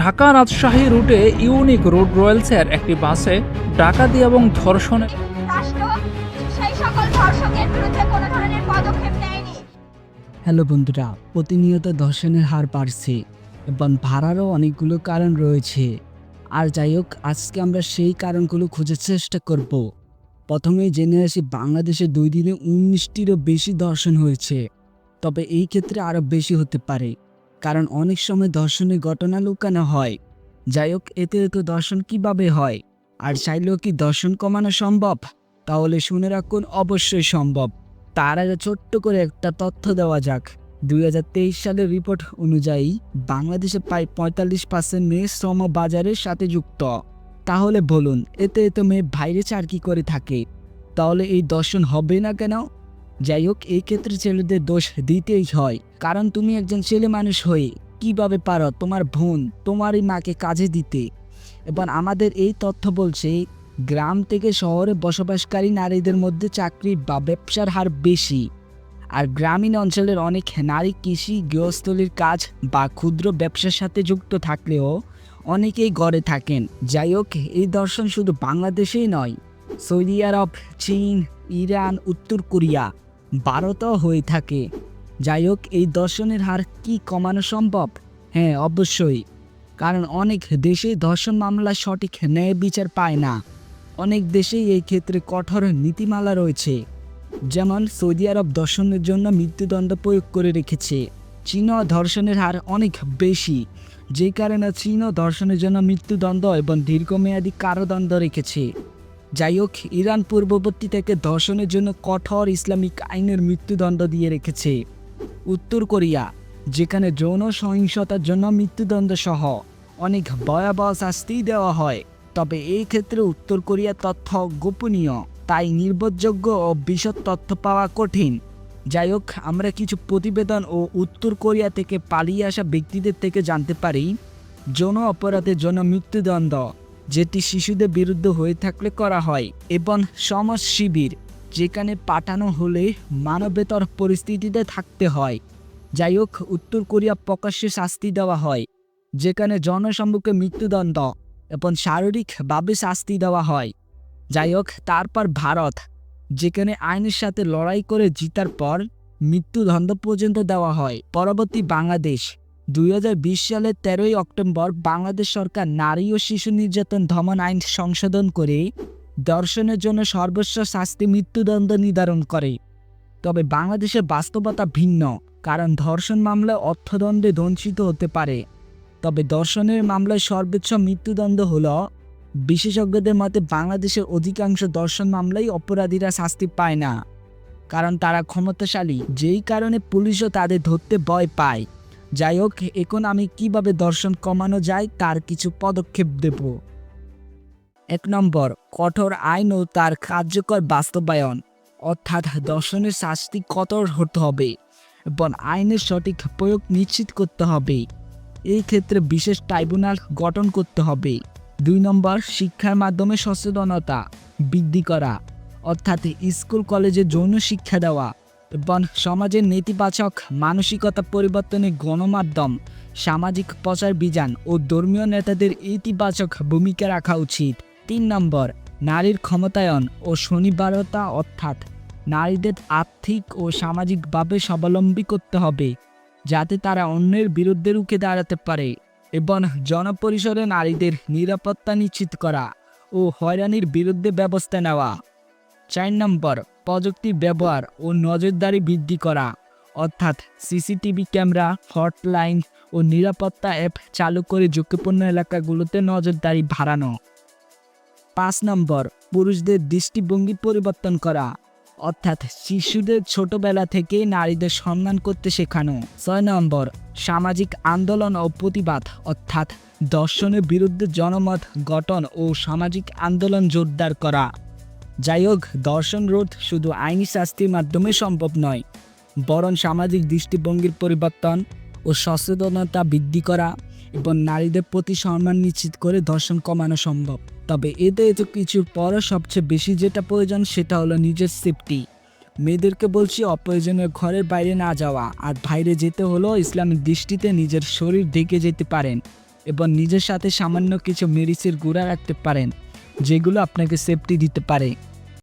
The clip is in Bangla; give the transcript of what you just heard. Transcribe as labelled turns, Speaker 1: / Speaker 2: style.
Speaker 1: ঢাকা রাজশাহী রুটে ইউনিক রোড রয়েলসের একটি বাসে ডাকাতি এবং ধর্ষণের
Speaker 2: রাষ্ট্র সেই সকল ধর্ষকের বিরুদ্ধে কোনো ধরনের পদক্ষেপ নেয়নি।
Speaker 3: হ্যালো বন্ধুরা, প্রতিনিয়ত ধর্ষণের হার বাড়ছে এবং ভাড়ারও অনেকগুলো কারণ রয়েছে। আর যাই হোক, আজকে আমরা সেই কারণগুলো খোঁজার চেষ্টা করব। প্রথমেই জেনে আসি, বাংলাদেশে 2 দিনে 19টিরও বেশি ধর্ষণ হয়েছে। তবে এই ক্ষেত্রে আরও বেশি হতে পারে, কারণ অনেক সময় ধর্ষণের ঘটনা লুকানো হয়। যাই হোক, এতে ধর্ষণ কিভাবে হয় আর চাইলেও কি ধর্ষণ কমানো সম্ভব? তাহলে শুনে রাখুন, অবশ্যই সম্ভব। তার আগে ছোট্ট করে একটা তথ্য দেওয়া যাক। 2023 সালের রিপোর্ট অনুযায়ী বাংলাদেশে প্রায় 45% মেয়ে শ্রম বাজারের সাথে যুক্ত। তাহলে বলুন, এতে মেয়ে বাইরে চাকরি করে থাকে, তাহলে এই ধর্ষণ হবে না কেন? যাই হোক, এই ক্ষেত্রে ছেলেদের দোষ দিতেই হয়, কারণ তুমি একজন ছেলে মানুষ হয়ে কিভাবে পারো তোমার বোন তোমারই মাকে কাজে দিতে? এবং আমাদের এই তথ্য বলছে, গ্রাম থেকে শহরে বসবাসকারী নারীদের মধ্যে চাকরি বা ব্যবসার হার বেশি। আর গ্রামীণ অঞ্চলের অনেক নারী কৃষি, গৃহস্থলীর কাজ বা ক্ষুদ্র ব্যবসার সাথে যুক্ত থাকলেও অনেকেই ঘরে থাকেন। যাই হোক, এই দর্শন শুধু বাংলাদেশেই নয়, সৌদি আরব, চীন, ইরান, উত্তর কোরিয়া, ভারতেও হয়ে থাকে। যাই হোক, এই দর্শনের হার কি কমানো সম্ভব? হ্যাঁ, অবশ্যই। কারণ অনেক দেশেই ধর্ষণ মামলা সঠিক ন্যায় বিচার পায় না। অনেক দেশেই এই ক্ষেত্রে কঠোর নীতিমালা রয়েছে। যেমন সৌদি আরব ধর্ষণের জন্য মৃত্যুদণ্ড প্রয়োগ করে রেখেছে। চীনও ধর্ষণের হার অনেক বেশি, যেই কারণে চীনও ধর্ষণের জন্য মৃত্যুদণ্ড এবং দীর্ঘমেয়াদী কারাদণ্ড রেখেছে। যাই হোক, ইরান পূর্ববর্তী থেকে ধর্ষণের জন্য কঠোর ইসলামিক আইনের মৃত্যুদণ্ড দিয়ে রেখেছে। উত্তর কোরিয়া, যেখানে যৌন সহিংসতার জন্য মৃত্যুদণ্ড সহ অনেক ভয়াবহ শাস্তি দেওয়া হয়। তবে এই ক্ষেত্রে উত্তর কোরিয়ার তথ্য গোপনীয়, তাই নির্ভরযোগ্য ও বিশদ তথ্য পাওয়া কঠিন। যাই হোক, আমরা কিছু প্রতিবেদন ও উত্তর কোরিয়া থেকে পালিয়ে আসা ব্যক্তিদের থেকে জানতে পারি, যৌন অপরাধের জন্য মৃত্যুদণ্ড, যেটি শিশুদের বিরুদ্ধে হয়ে থাকলে করা হয়, এবং সমাজ শিবির, যেখানে পাঠানো হলে মানবেতর পরিস্থিতিতে থাকতে হয়। যাই হোক, উত্তর কোরিয়া প্রকাশ্যে শাস্তি দেওয়া হয়, যেখানে জনসম্মুখে মৃত্যুদণ্ড এবং শারীরিকভাবে শাস্তি দেওয়া হয়। যাই হোক, তারপর ভারত, যেখানে আইনের সাথে লড়াই করে জিতার পর মৃত্যুদণ্ড পর্যন্ত দেওয়া হয়। পরবর্তী বাংলাদেশ, 2020 সালের 13ই অক্টোবর বাংলাদেশ সরকার নারী ও শিশু নির্যাতন দমন আইন সংশোধন করে ধর্ষণের জন্য সর্বোচ্চ শাস্তি মৃত্যুদণ্ড নির্ধারণ করে। তবে বাংলাদেশের বাস্তবতা ভিন্ন, কারণ ধর্ষণ মামলায় অর্থদণ্ডে দণ্ডিত হতে পারে। তবে ধর্ষণের মামলায় সর্বোচ্চ মৃত্যুদণ্ড হলো, বিশেষজ্ঞদের মতে বাংলাদেশের অধিকাংশ ধর্ষণ মামলায় অপরাধীরা শাস্তি পায় না, কারণ তারা ক্ষমতাশালী, যেই কারণে পুলিশও তাদের ধরতে ভয় পায়। যাই হোক, এখন আমি কিভাবে ধর্ষণ কমানো যায় তার কিছু পদক্ষেপ দেব। 1 নম্বর, কঠোর আইন ও তার কার্যকর বাস্তবায়ন, অর্থাৎ ধর্ষণের শাস্তি কঠোর হতে হবে এবং আইনের সঠিক প্রয়োগ নিশ্চিত করতে হবে। এই ক্ষেত্রে বিশেষ ট্রাইব্যুনাল গঠন করতে হবে। 2 নম্বর, শিক্ষার মাধ্যমে সচেতনতা বৃদ্ধি করা, অর্থাৎ স্কুল কলেজে যৌন শিক্ষা দেওয়া এবং সমাজের নেতিবাচক মানসিকতা পরিবর্তনে গণমাধ্যম, সামাজিক প্রচার বিধান ও ধর্মীয় নেতাদের ইতিবাচক ভূমিকা রাখা উচিত। 3 নম্বর, নারীর ক্ষমতায়ন ও স্বনির্ভরতা, অর্থাৎ নারীদের আর্থিক ও সামাজিকভাবে স্বাবলম্বী করতে হবে, যাতে তারা অন্যের বিরুদ্ধে রুখে দাঁড়াতে পারে, এবং জনপরিসরে নারীদের নিরাপত্তা নিশ্চিত করা ও হয়রানির বিরুদ্ধে ব্যবস্থা নেওয়া। 4 নম্বর, প্রযুক্তির ব্যবহার ও নজরদারি বৃদ্ধি করা, অর্থাৎ সিসিটিভি ক্যামেরা, হটলাইন ও নিরাপত্তা অ্যাপ চালু করে ঝুঁকিপূর্ণ এলাকাগুলোতে নজরদারি বাড়ানো। 5 নম্বর, পুরুষদের দৃষ্টিভঙ্গি পরিবর্তন করা, অর্থাৎ শিশুদের ছোটবেলা থেকেই নারীদের সম্মান করতে শেখানো। 6 নম্বর, সামাজিক আন্দোলন ও প্রতিবাদ, অর্থাৎ ধর্ষণের বিরুদ্ধে জনমত গঠন ও সামাজিক আন্দোলন জোরদার করা। যাই হোক, ধর্ষণ রোধ শুধু আইনি শাস্তির মাধ্যমে সম্ভব নয়, বরং সামাজিক দৃষ্টিভঙ্গির পরিবর্তন ও সচেতনতা বৃদ্ধি করা এবং নারীদের প্রতি সম্মান নিশ্চিত করে ধর্ষণ কমানো সম্ভব। তবে এতে কিছুর পর সবচেয়ে বেশি যেটা প্রয়োজন সেটা হলো নিজের সেফটি। মেয়েদেরকে বলছি, অপ্রয়োজনীয় ঘরের বাইরে না যাওয়া, আর বাইরে যেতে হলো ইসলামিক দৃষ্টিতে নিজের শরীর ঢেকে যেতে পারেন এবং নিজের সাথে সামান্য কিছু মেডিসিন গুঁড়া রাখতে পারেন, যেগুলো আপনাকে সেফটি দিতে পারে।